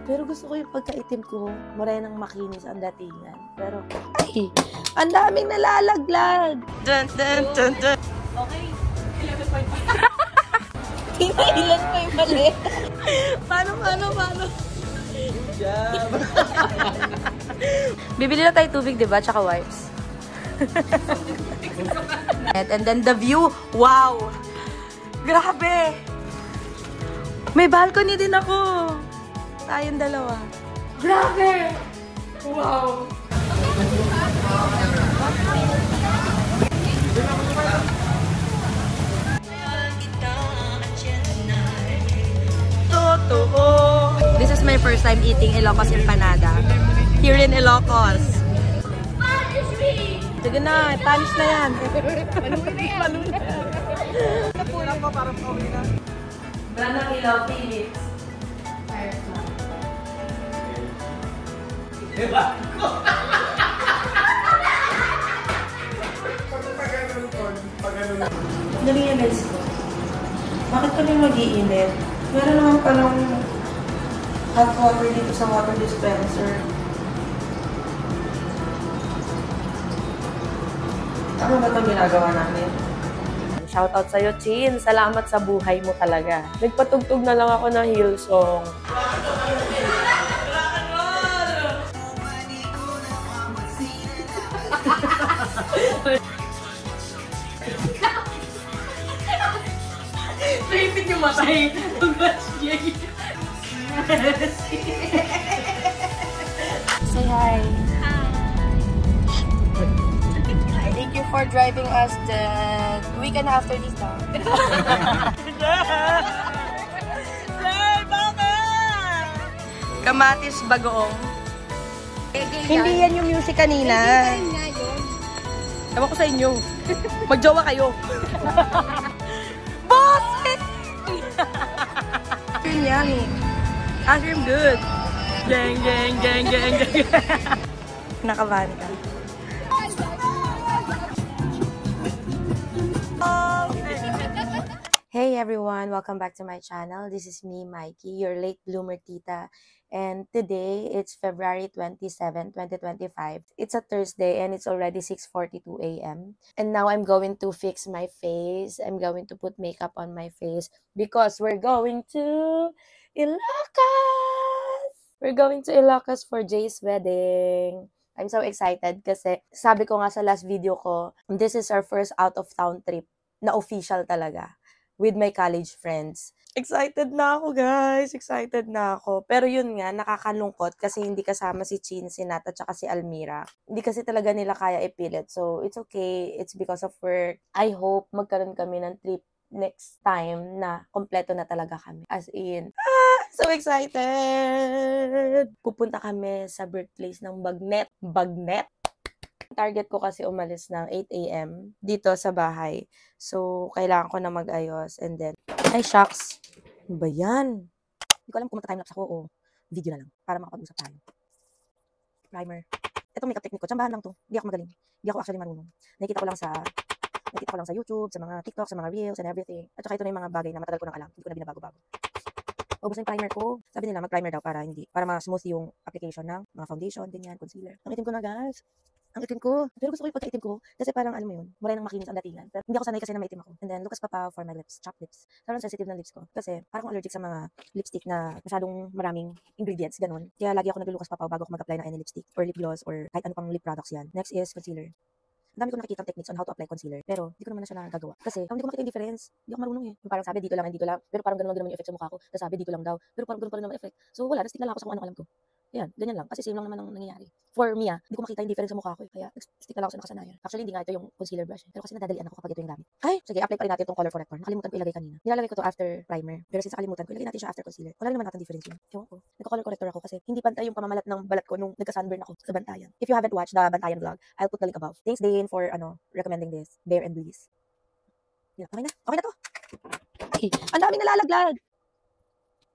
Pero gusto ko yung pagkaitim ko, morenang makinis ang datingan. Pero, ay, ang daming nalalaglag. Dun, dun, dun, dun. Okay, 11.5. Pinailan ko yung mali. Paano? Job. Bibili na tayo tubig, diba? Tsaka wipes. And then the view, wow! Grabe! May balcony din ako. Tayong dalawa. Grabe! Wow! Totoo! This is my first time eating Ilocos empanada. Here in Ilocos. Sige na, punish na yan. Maluwi na yan. Napulang pa parang pauwi na. Ganang ilaw, Philips. Diba? Na-realize ko, bakit kami mag-iinit? Meron naman palang hot water dito sa water dispenser. Ano ba itong ginagawa namin? Shoutout sa'yo, Chin. Salamat sa buhay mo talaga. Nagpatugtog na lang ako ng Hillsong. Naipit yung matay. Say hi. Thank you for driving us the weekend after this time. Kamatis bagoong. Hindi yan yung music kanina. Ewan ko sa inyo. Magjowa kayo. Boss! Yun yan eh. I'm good. Gang, gang, gang, gang, gang. Nakabahan ka. Hey everyone, welcome back to my channel. This is me, Mikey, your late bloomer tita. And today, it's February 27, 2025. It's a Thursday and it's already 6:42 a.m. And now I'm going to fix my face. I'm going to put makeup on my face because we're going to Ilocos! We're going to Ilocos for Jay's wedding. I'm so excited kasi sabi ko nga sa last video ko, this is our first out-of-town trip na official talaga with my college friends. Excited na ako, guys. Excited na ako. Pero yun nga, nakakalungkot kasi hindi kasama si Chin, si Nat, at saka si Almira. Hindi kasi talaga nila kaya ipilit. So, it's okay. It's because of work. I hope magkaroon kami ng trip next time na kompleto na talaga kami. As in, so excited! Pupunta kami sa birthplace ng Bagnet. Bagnet! Target ko kasi umalis ng 8 a.m. dito sa bahay. So, kailangan ko na mag-ayos. And then, ay, shucks. Ano ba yan? Hindi ko alam kung magta-timelapse ako o video na lang para makapag-usap tayo. Primer. Itong makeup technique ko, tsambahan lang to. Hindi ako magaling. Hindi ako actually marunong. Nakikita ko lang sa YouTube, sa mga TikTok, sa mga Reels, and everything. At saka ito na yung mga bagay na matagal ko nang alam. Hindi ko na binabago-bago. Ubus na yung primer ko. Sabi nila, mag-primer daw para ma-smooth yung application ng mga foundation, ganyan, concealer. Ang itim ko na, guys. Ang itim ko. Pero gusto ko yung pagka-itim ko. Kasi parang, alam mo yun, morenang makinis ang datingan. Pero hindi ako sanay kasi na maitim ako. And then, Lucas Papaw for my lips. Chopped lips. Sobrang sensitive ng lips ko. Kasi parang allergic sa mga lipstick na masyadong maraming ingredients, ganun. Kaya lagi ako nag-Lucas Papaw bago ako mag-apply ng any lipstick or lip gloss or kahit ano pang lip products yan. Next is concealer. Ang dami ko nakikita techniques on how to apply concealer. Pero, hindi ko naman na siya nagagawa. Kasi, hindi ko makita yung difference. Hindi ako marunong eh. Parang sabi, dito lang, dito lang. Pero parang ganun lang yung effect sa mukha ko. Tapos sabi, dito lang daw. Pero parang ganun pa rin naman effect. So, wala. Nastick na lang ako sa kung ano alam ko. Ayan, ganyan lang. Kasi same lang naman ang nangyayari. For me, hindi ko makita yung difference sa mukha ko. Kaya, stick na lang ako sa nakasanayan. Actually, hindi nga ito yung concealer brush. Pero kasi nadadalian ako kapag ito yung gamit. Ay, sige, apply pa rin natin itong color corrector. Nakalimutan ko ilagay kanina. Nilalagay ko to after primer. Pero since nakalimutan ko, ilagay natin siya after concealer. Wala naman natin difference yun. Ewan ko. Nagko-color corrector ako kasi hindi pantay yung pamamalat ng balat ko nung nagka-sunburn ako sa Bantayan. If you haven't watched the Bantayan vlog, I'll put the link above. Thanks, Dane, for recommending this. Bare and Breeze. Yeah, okay na. Okay na to. Ay, ang daming nalalaglag.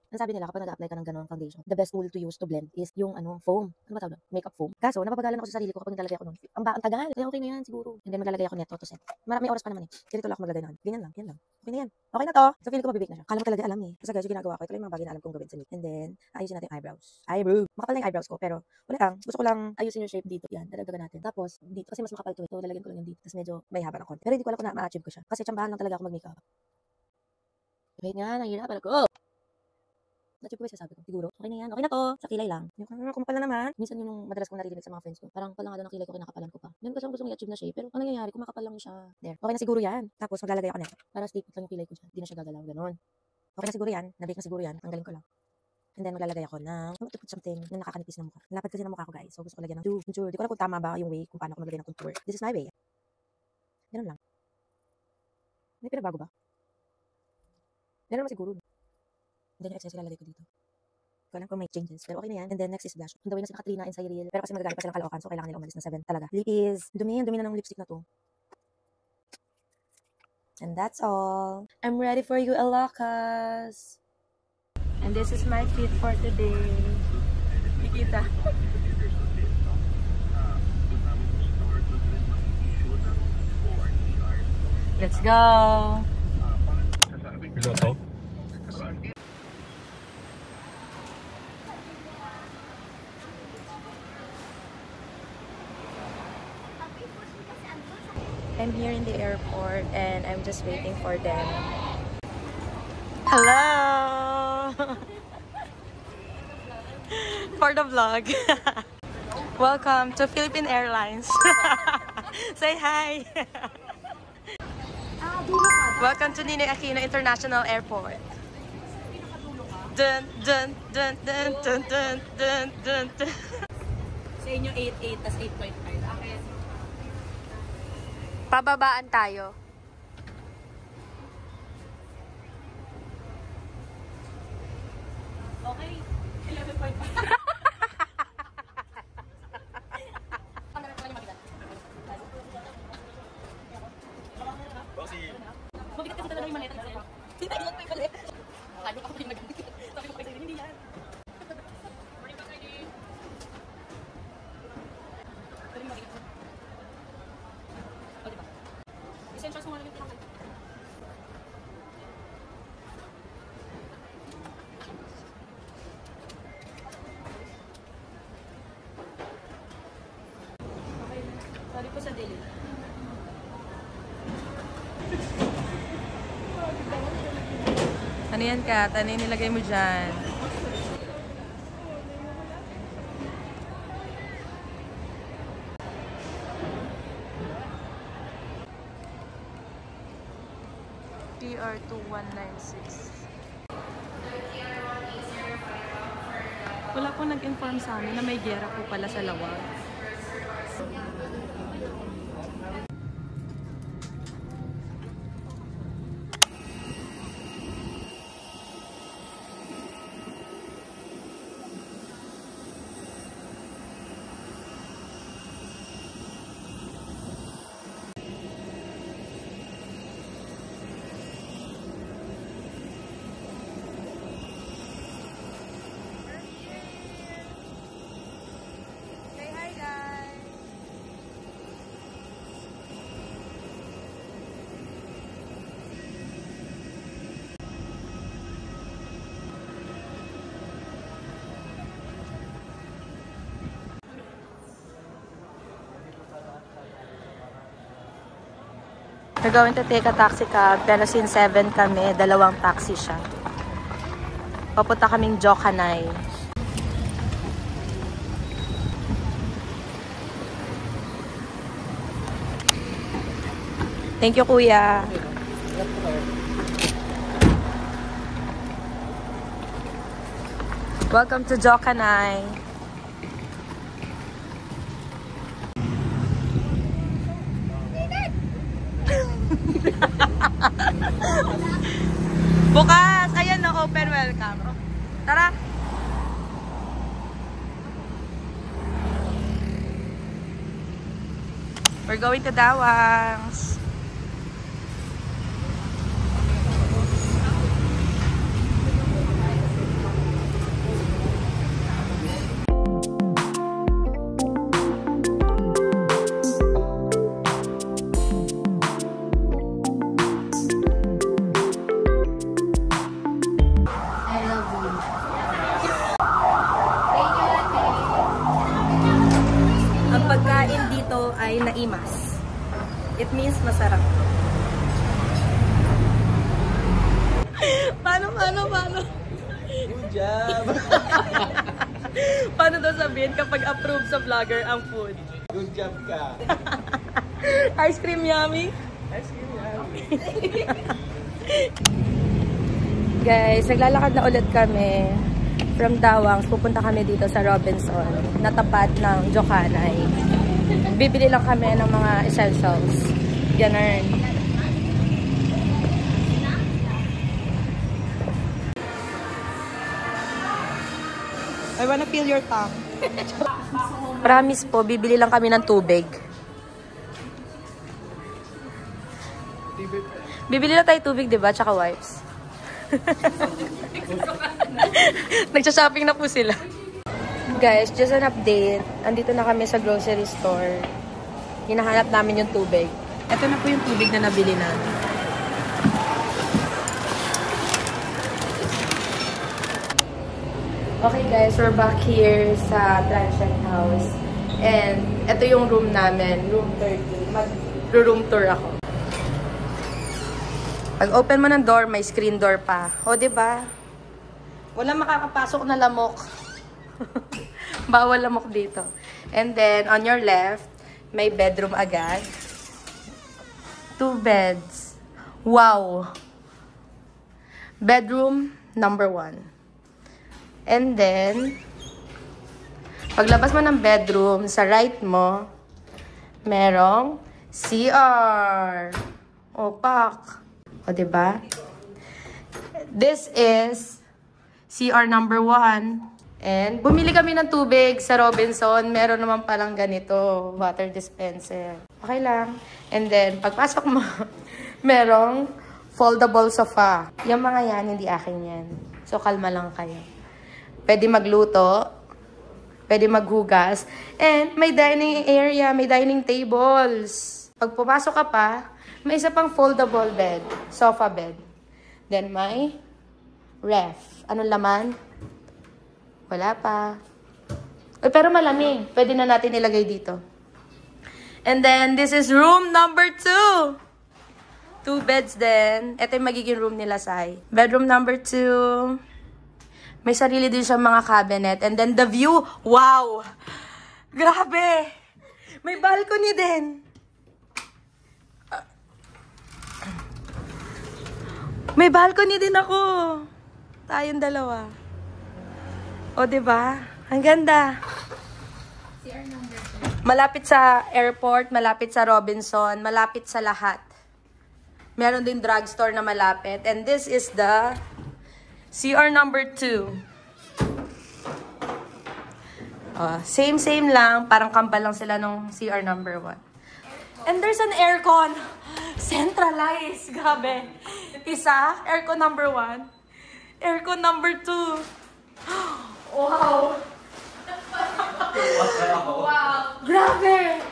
Ang sabi nila kapag nag-apply ka ng ganong foundation, the best tool to use to blend is yung foam. Ano ba tawag doon? Makeup foam. Kaso, napapagalan ako sa sarili ko kapag naglalagay ako nun. Ang tagal. Kaya okay na yan siguro. And then maglalagay ako nito to set. May oras pa naman eh. Ganito lang ako maglagay nun. Ganyan lang. Okay na yan. Okay na to. So, feeling ko mabibig na siya. Kala mo talaga alam eh. Kasi guys, yung ginagawa ko, ito lang yung mga bagay na alam kong gawin sa lip. And then, ayusin natin yung eyebrows. Makapal na yung eyebrows ko, pero wala lang. Gusto ko lang ayusin yung shape dito. Yan, dadagdagan natin. Tapos, dito, kasi mas makapal to. Ito, lalagyan ko lang yung dito. Tapos medyo may haba ng konti. Pero hindi ko alam kung ma-achieve ko siya. Kasi tsambahan lang talaga ako mag-makeup. Wait nga, nahihirapan ako. Na-achieve ko ba sasabi ko? Siguro, okay na yan. Okay na to. Sa kilay lang. Yung kumapal na naman. Minsan yung madalas kong naririnig sa mga friends ko. Parang palangado ng kilay ko, kinakapalan ko pa. Yan kasi ang gusto kong i-achieve na shape. Pero ang nangyayari, kumakapal lang siya. There. Okay na siguro yan. Tapos maglalagay ako nito. Para stipit lang yung kilay ko dyan. Hindi na siya gagalaw. Ganon. Okay na siguro yan. Nabake na siguro yan. Tanggalin ko lang. And then maglalagay ako ng to put something na nakakanipis ng mukha. Lapad kasi ng mukha ko guys. So gusto ko lagyan ng contour. Di ko alam kung tama ba yung way kung paano ako maglagay ng contour. This is my way. Ganon lang. May pinagbago ba? Ganon naman siguro. And then yung excess ilalagay ko dito. Ko alam kung may changes. Pero okay na yan. And then next is blush. Ang gawin na si Katrina and Cyril. Pero kasi magagalit pa silang Caloocan. So kailangan nila umalis ng 7 talaga. Lip is dumi na ng lipstick na to. And that's all. I'm ready for you, Ilocos. And this is my fit for today. Kikita. Let's go. I'm here in the airport and I'm just waiting for them. Hello! For the vlog. Welcome to Philippine Airlines. Say hi! Welcome to Ninoy Aquino International Airport. Dun dun dun dun dun dun dun dun dun. Sa inyo 8.8 tas 8.5. Pababaan tayo. Okay. 11.5. Mabigat kasi talaga yung maleta. Hindi tayo pa yung maleta. Ano ako yung nag-ibig. Sabi ko kayo hindi yan. Essentials mo lang yung pinakay. Okay. Sorry po sa delay. Ano yan, Kat? Ano yung nilagay mo dyan? PR2196. Wala po nag-inform sa amin na may gera po pala sa Lawag. We're going to take a taxi cab, pero since 7 kami, dalawang taxi siya. Papunta kaming Jokanay. Thank you, Kuya. Welcome to Jokanay. Bukas! Ayan no, open welcome. Tara! We're going to Dawangs. Maimas. It means masarap. Paano? Good job! Paano daw sabihin kapag approve sa vlogger ang food? Good job ka! Ice cream yummy? Ice cream yummy! Guys, naglalakad na ulit kami from Dawang. Pupunta kami dito sa Robinson, na tapat ng Jokanay. Bibili lang kami ng mga essentials. Ganun. I wanna feel your tongue. Promise po, bibili lang kami ng tubig. Bibili lang tayo tubig, diba? Tsaka wipes. Nagsha-shopping na po sila. Guys, just an update. Andito na kami sa grocery store. Hinahanap namin yung tubig. Ito na po yung tubig na nabili namin. Okay guys, we're back here sa Transient House. And ito yung room namin, room 30. Mag-room tour ako. Pag open mo ng door, may screen door pa. O, diba? Walang makakapasok na lamok. Bawal lamok dito. And then, on your left, may bedroom agad. 2 beds. Wow! Bedroom number 1. And then, paglabas mo ng bedroom, sa right mo, merong CR. Opak. O, diba? This is CR number 1. And, bumili kami ng tubig sa Robinson. Meron naman palang ganito, water dispenser. Okay lang. And then, pagpasok mo, merong foldable sofa. Yung mga yan, hindi akin yan. So, kalma lang kayo. Pwede magluto, pwede maghugas, and may dining area, may dining tables. Pag pumasok ka pa, may isa pang foldable bed, sofa bed. Then may ref. Anong laman? Wala pa. Pero malamig. Pwede na natin ilagay dito. And then, this is room number 2. 2 beds din. Ito yung magiging room nila, Sai. Bedroom number 2. May sarili din siya mga cabinet. And then the view, wow! Grabe! May balcony din. May balcony din ako. Tayong dalawa. O, diba? Ang ganda. Malapit sa airport, malapit sa Robinson, malapit sa lahat. Meron din drugstore na malapit. And this is the CR number 2. Same lang. Parang kambal lang sila nung CR number 1. And there's an aircon. Centralized. Grabe. Isa, aircon number 1. Aircon number 2. Wow. Wow. Grabe.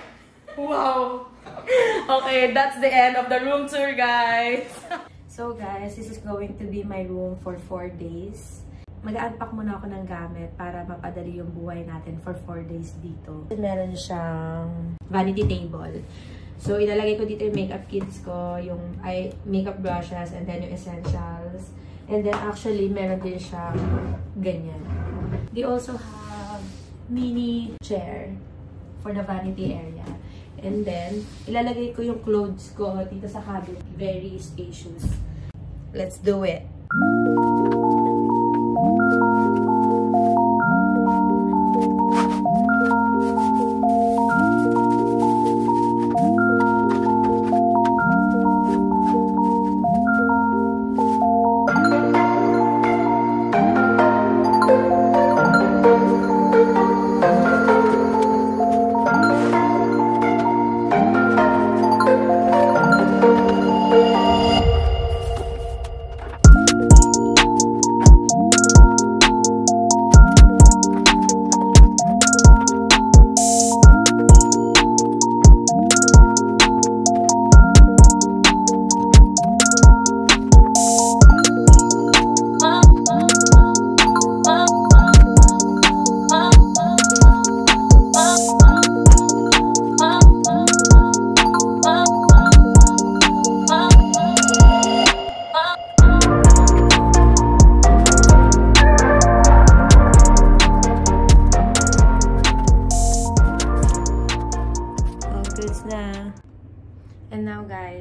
Wow. Okay, that's the end of the room tour, guys. So guys, this is going to be my room for 4 days. Mag-unpack muna ako ng gamit para mapadali yung buhay natin for 4 days dito. Meron siyang vanity table. So, ilalagay ko dito yung makeup kits ko, yung makeup brushes, and then yung essentials. And then actually, meron din siyang ganyan. They also have mini chair for the vanity area. And then, ilalagay ko yung clothes ko dito sa cabinet. Very spacious. Let's do it.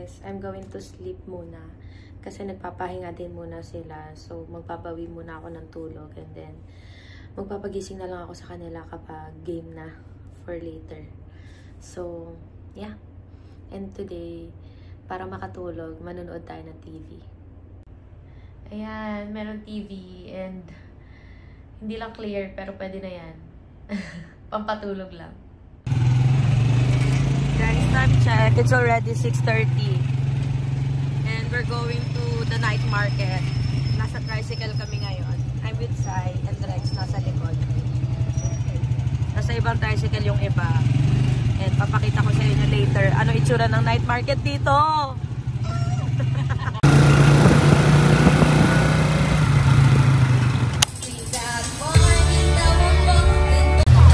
is I'm going to sleep muna. Kasi nagpapahinga din muna sila. So, magpapawi muna ako ng tulog. And then, magpapagising na lang ako sa kanila kapag game na for later. So, yeah. And today, para makatulog, manonood tayo ng TV. Ayan, meron TV and hindi lang clear, pero pwede na yan. Pampatulog lang. Guys, time check. It's already 6:30. And we're going to the night market. Nasa tricycle kami ngayon. I'm with Sai and Rex nasa likod. Nasa ibang tricycle yung iba. And papakita ko sa inyo later ano itsura ng night market dito.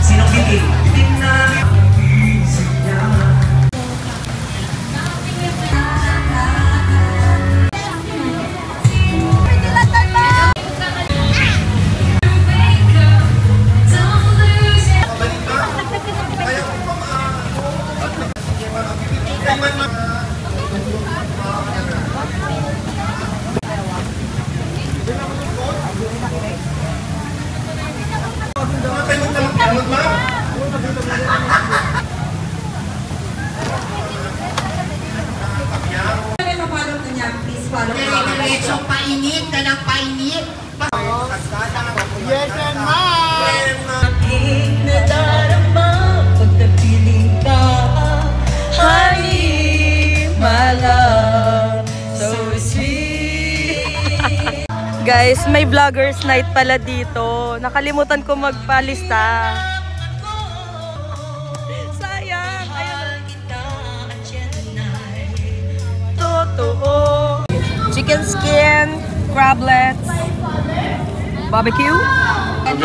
Sinong bitin? Bitin na Diretso painit ka ng painit. Yes, and ma'am! aking nadarama pag napiling ka. Honey, my love, so sweet. Guys, may vloggers night pala dito. Nakalimutan ko magpalista. Sayang. Ayun. Totoo. Chicken skin, crablets, barbecue, and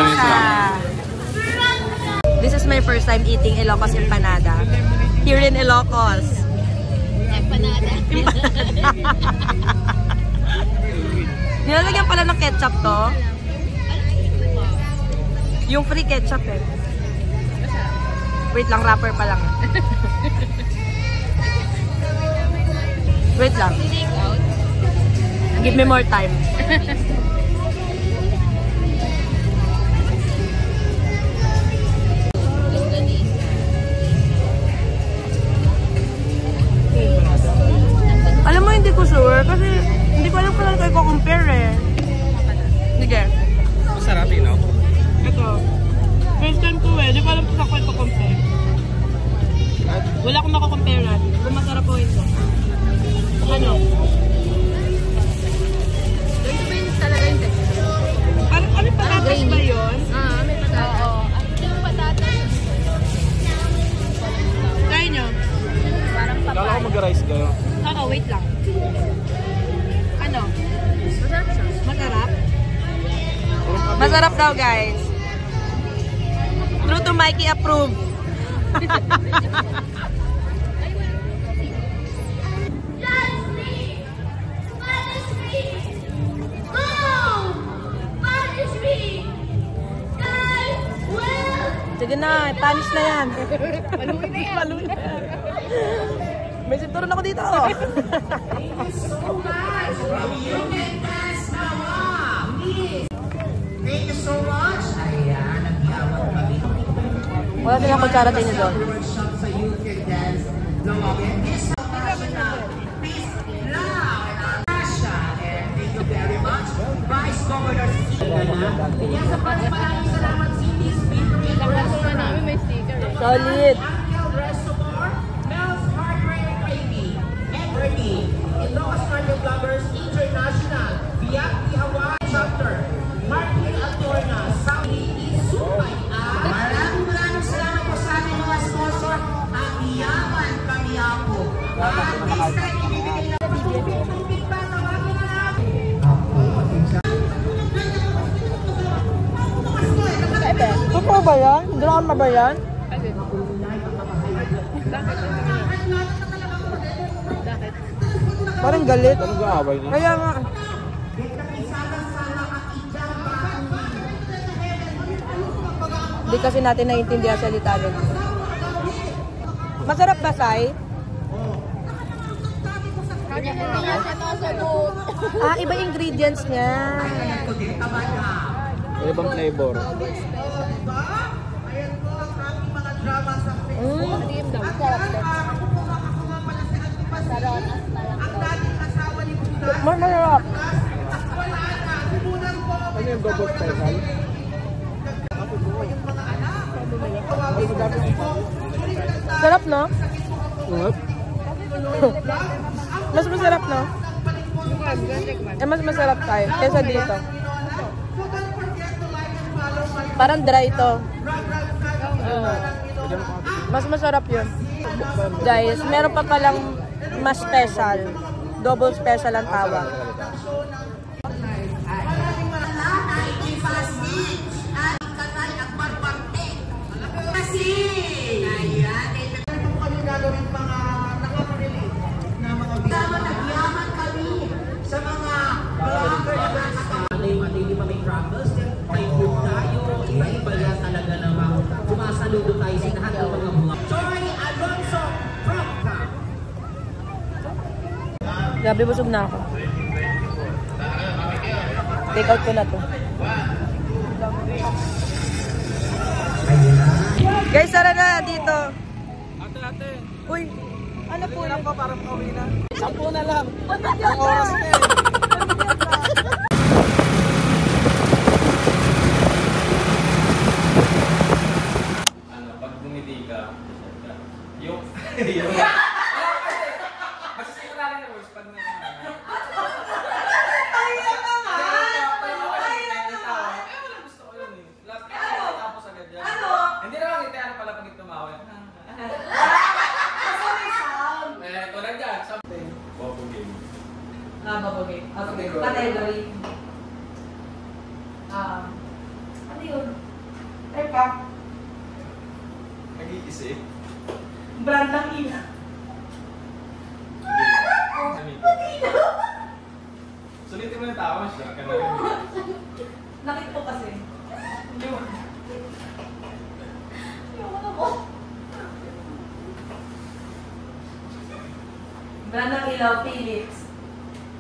this is my first time eating Ilocos empanada. Here in Ilocos. Empanada. Nilalagyan pala ng ketchup to. Yung free ketchup eh. Wait lang, wrapper pa lang. Wait lang. Give me more time. Alam mo, hindi ko sure kasi hindi ko alam kung ano ko compare eh. Sige. Masarap yun, no? Ito. First time ko eh. Hindi ko alam kung ako ito compare. Wala akong makakomparean. Kung masarap po ito. Ano? Ito ba yung talaga yung texture? Ano patatas ba yun? May patatas. Oo. Yung patatas. Try nyo. Parang Kala papay. ko mag-rice kayo. Oo, wait lang. Ano? Masarap siya. Masarap? Masarap daw, guys. True to Mikey approved. Sige na, panis na yan. Maluin na yan. Maluin na yan. May sinturon ako dito. Thank you so much. Ayan, nagyawag kami. Wala silang kutsara din doon. Workshop sa Youth Can Dance. Lumagin. This Please, loud. Asha, and thank you very much. Vice Governor Sina. Yan sa maraming salamat Cities Bakery and Restaurant. Namin may sticker eh. Solid. Angel Reservoir, Mel's Hardware Trading, and Bernie, Ilocos Cardio Vloggers International, Biaki Hawaii Chapter, Martin Altorna, Saudi Isupay, maraming salamat po sa aming mga sponsor, at Yaman Kamiyapo. At this time, ibibigay na po ang feedback na wagi na namin. Totoo ba yan? Drama ba yan? Parang galit. Anong gaaway niya? Kaya nga. Hindi kasi natin naiintindihan salita nito. Masarap ba, Sai? Ah, iba yung ingredients niya. May ibang flavor. Ayan po ang ating mga drama sa Facebook. Ang dating asawa ni Budan. Masarap. Wala na. Budan po. Ano yung double special? Yung mga anak. Sarap, no? What? Mas masarap, no? Eh, mas masarap tayo kaysa dito. Parang dry to. Mas masarap yun. Guys, meron pa palang mas special. Double special ang tawag. Hindi pa may crackers, may food tayo, iba-iba yan talaga naman. Sumasaludo tayo sa lahat ng mga mga. Joy Alonso Promka. Grabe, busog na ako. Take out ko na to. Guys, tara na dito. Ate. Uy, ano po yun? Para makauwi na. 10 na lang. Ang oras na eh. Pag bumiti ka, yung magsisimula rin yung words pag hindi na lang itayan pala pag tumawa. Tulad dyan, something. Bobo game. Bubble game. Okay. Category. Ano yun? Teka. Nag-iisip. Brand ng ina. Sulitin mo yung tao siya. Nakit ko kasi. Hindi mo. Ako. Brand ng ilaw, Philips.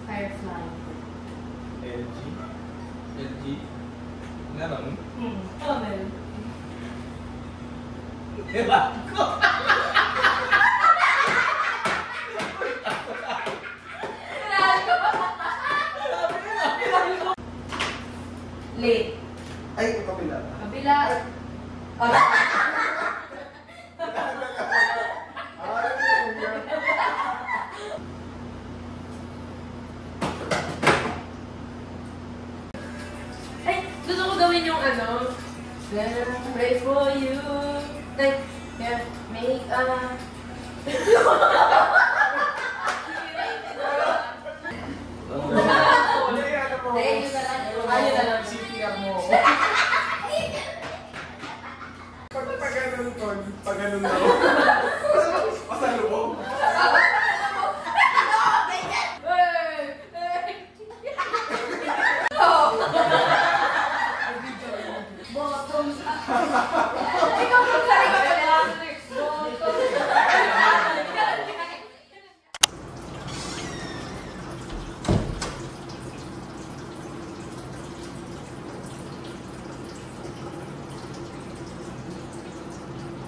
Firefly. LG. LG. Meron? Oh, meron. Ewan ko. Late. Ay, kapila. Kabila. Ay, gusto ko gawin yung ano. Pray for you. Like, yeah, make a... Ayun na lang. CPR mo. Pag ganun, Ton. Pag ganun na. Pasalubong.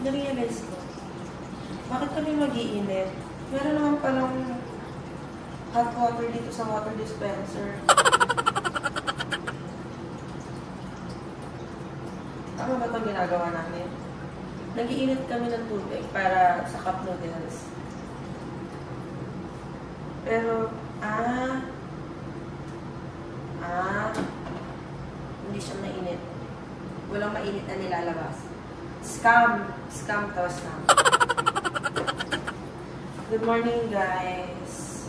Na-realize ko, bakit kami mag-iinit? Meron naman palang hot water dito sa water dispenser. Tama ba itong ginagawa namin? Nag-iinit kami ng tubig para sa cup noodles. Pero, hindi siya mainit. Walang mainit na nilalabas. Scam to, scam. Good morning, guys.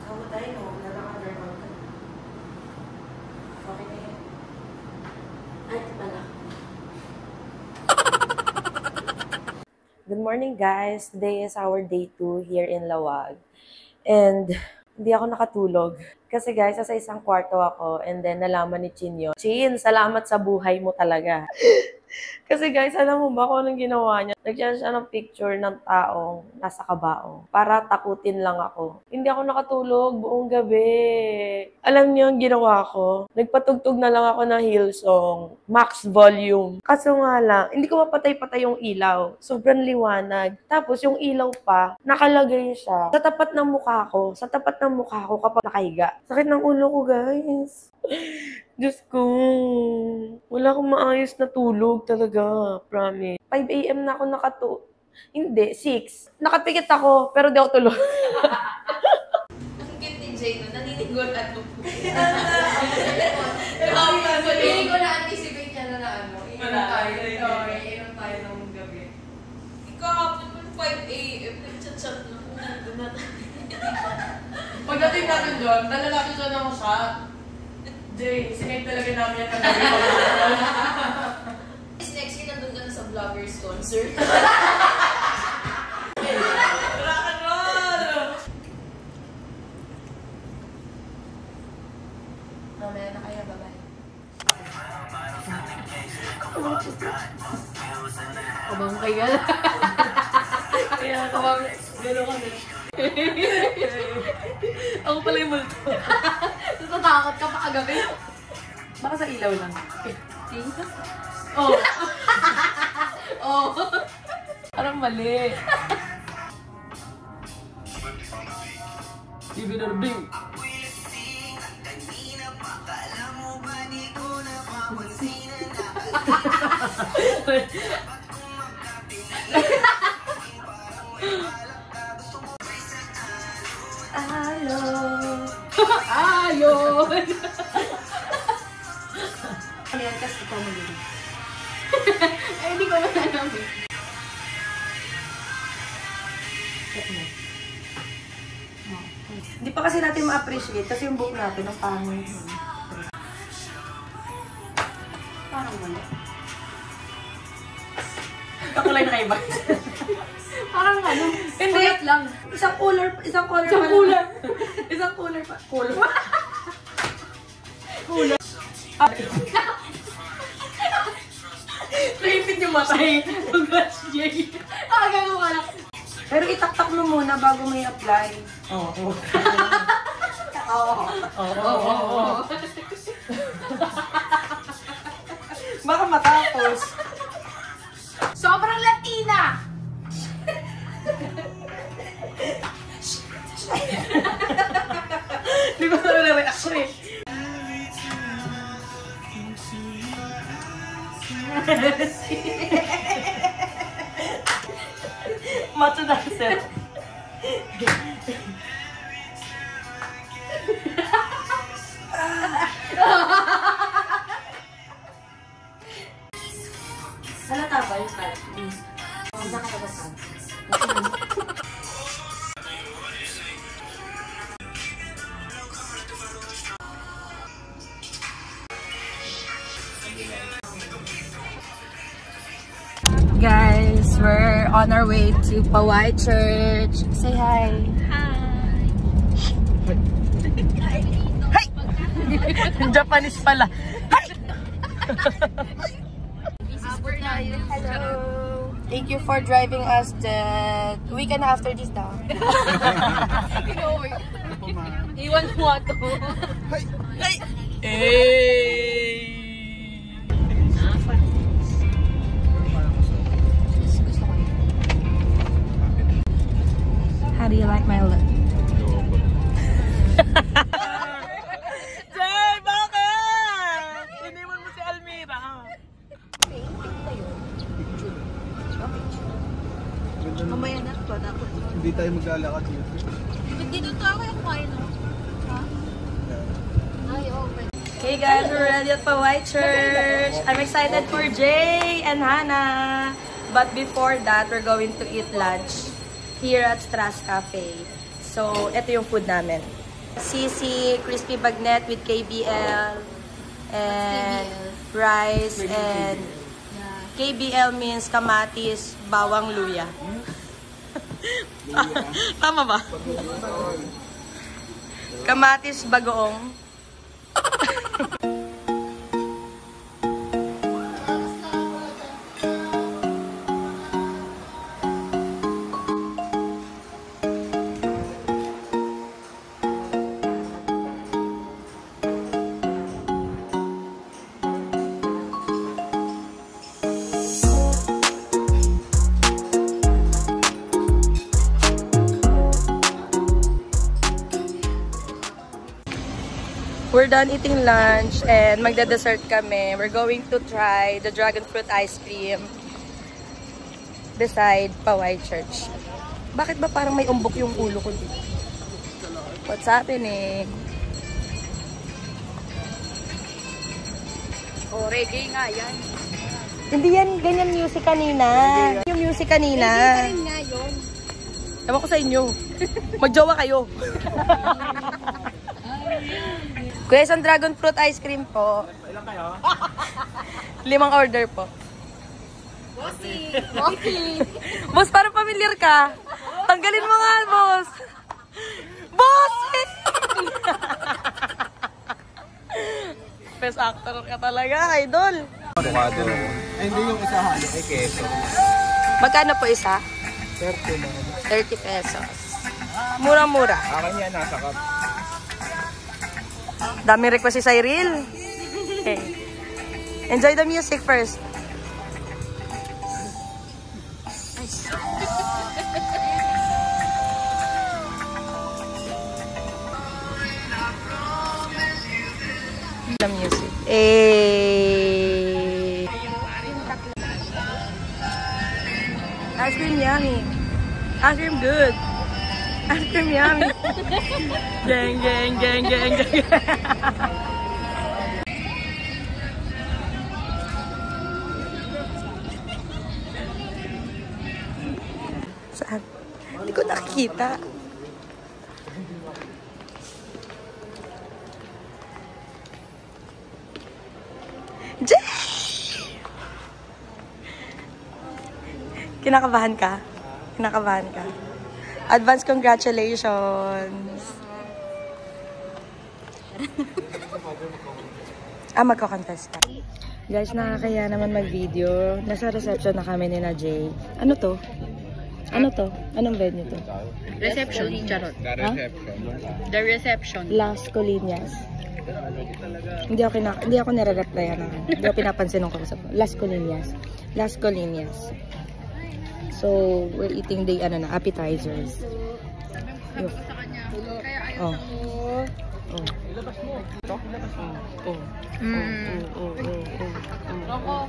Ako tayo, no? Nalaka-dermal ka. Okay na yan. Ay, pala. Good morning, guys. Today is our day 2 here in Lawag. And hindi ako nakatulog. Kasi guys, sa isang kwarto ako and then nalaman ni Chin yun. Chin, salamat sa buhay mo talaga. Kasi guys, alam mo ba kung anong ginawa niya? Nagsiya siya ng picture ng taong nasa kabaong para takutin lang ako. Hindi ako nakatulog buong gabi. Alam niyo ang ginawa ko? Nagpatugtog na lang ako ng Hillsong, max volume. Kaso nga lang, hindi ko mapatay-patay yung ilaw. Sobrang liwanag. Tapos yung ilaw pa, nakalagay siya sa tapat ng mukha ko. Sa tapat ng mukha ko kapag nakahiga. Sakit ng ulo ko, guys. Diyos ko, wala akong maayos na tulog talaga, promise. 5 AM na ako Hindi, 6. Nakapikit ako, pero di ako tulog. Ang cute ni Jay, no? Naninigol at Feeling ko na-anticipate niya na ano. Iinom tayo ng gabi. Ikakapon mo 5 AM, nag-chat-chat na kung nandun na tayo. Pagdating natin doon, nalalaki siya ng shot. Jay, sinave talaga namin yung kagabi ko. Next year, nandun ka na sa vloggers concert. Rock and roll! Mamaya na kaya, bye-bye. Abang kaya. Kaya kapag gano'n kami. Ako pala yung multo. Natatakot ka pa kagabi. Baka sa ilaw lang. Tingka? Oh! Oh. Parang mali. Bibi Norbing. Ayun! Ano yan? Kasi ikaw mo yun. Ay, hindi ko alam eh. Hindi pa kasi natin ma-appreciate kasi yung book natin ang pangit. Parang wala. Kakulay na kayo ba? Parang ano? Hindi. Puyat lang. Isang color pa. Isang cooler. Isang color pa. Color. Naipit yung matay. Congrats, Jay. Gano'n ka lang. Pero itaktak mo muna bago mo i-apply. Oo. Oo. Baka matapos. Sobrang Latina! Hindi ko na reaction eh. Macho dancer. Halata ba yung style? Nakatagot ka. Guys, we're on our way to Pawai Church. Say hi. Hi! Japanese pala. Hi! Hello. Thank you for driving us the weekend after this daw. Iwan mo ato. How do you like my look? Jay, bakit? Iniwan mo si Almira. Mamaya na pa na ako. Hindi tayo maglalakad dito. Dito tayo yung kumain, no? Ha? Ay, okay. Hey guys, we're ready at Pawai Church. I'm excited for Jay and Hannah. But before that, we're going to eat lunch here at Strass Cafe. So, ito yung food namin. Sisi, crispy bagnet with KBL, and rice, and KBL means kamatis, bawang, luya. Tama ba? Kamatis bagoong. We're done eating lunch and magda-dessert kami. We're going to try the dragon fruit ice cream beside Paway Church. Bakit ba parang may umbok yung ulo ko dito? What's happening? Oh, reggae nga yan. Hindi yan ganyan music kanina. Yung music kanina. Reggae pa rin nga yun. Ewan ko sa inyo. Magjowa kayo. Kuya, isang dragon fruit ice cream po. Ilan kayo? 5 order po. Bossy. Boss, parang familiar ka. Tanggalin mo nga, boss. Boss! Best actor ka talaga, idol. Avocado. Ay, hindi yung isa halo. Ay, keso. Magkano po isa? 30 na. 30 pesos. Mura-mura. Akin yan, nasa cup. Dami request si Cyril. Okay. Enjoy the music first. The music. Hey. Ice cream yummy. Ice cream good. Ice cream yummy. Gang, gang, gang, gang, gang. Saan? Hindi ko nakikita. Jay! Kinakabahan ka? Kinakabahan ka? Advance congratulations! Magko-contest ka. Guys, nakakaya naman mag-video. Nasa reception na kami ni na Jay. Ano to? Ano to? Anong venue to? Reception, charot. Ha? The reception. Las Colinas. Hindi ako nire-replyan na. Hindi ako pinapansin ng kausap ko. Las Colinas. Las Colinas. So, we're eating the appetizers. Oh. Oh. Ito? Oh.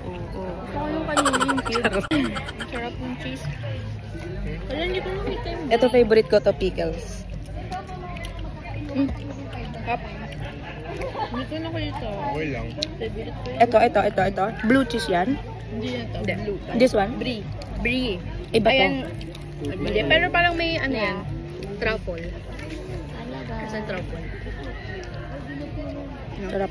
Gusto ko yung kanina yung cube. Sarap yung cheese. Wala, hindi ko nakita yung... Ito, favorite ko to, pickles. Hap. Hindi ko nakita. Okay lang. Favorite ko yun. Ito. Blue cheese yan? Hindi yan to. Blue. This one? Brie. Iba to. Ayan. Hindi. Pero parang may ano yan. Truffle. Kasi truffle. Sarap.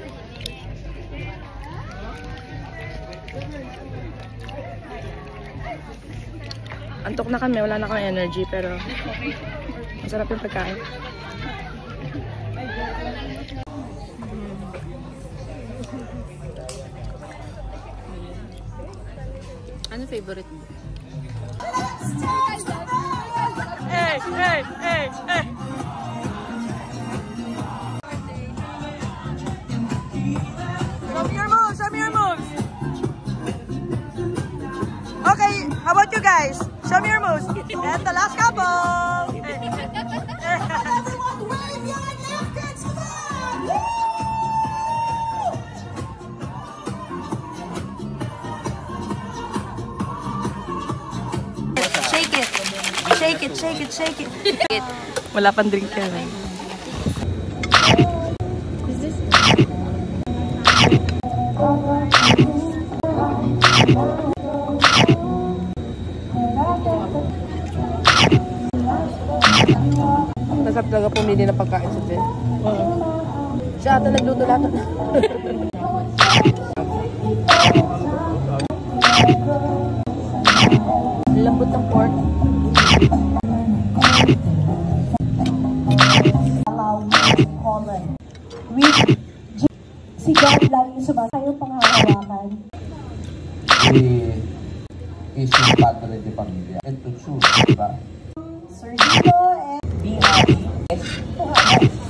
Antok na kami, wala na kami energy, pero masarap yung pagkain. Ano favorite mo? Hey! Show me your moves! Okay, how about you guys? Show me your moves. And the last couple! Shake it. Wala pang drink yan. Masarap talaga pumili ng pagkain sa Jen. Siya ata nagluto lahat. Lambot ng pork. lagi sumasayong panghahawakan. Is yung padre de pamilya. And to choose, diba? Sir Dito and BRI.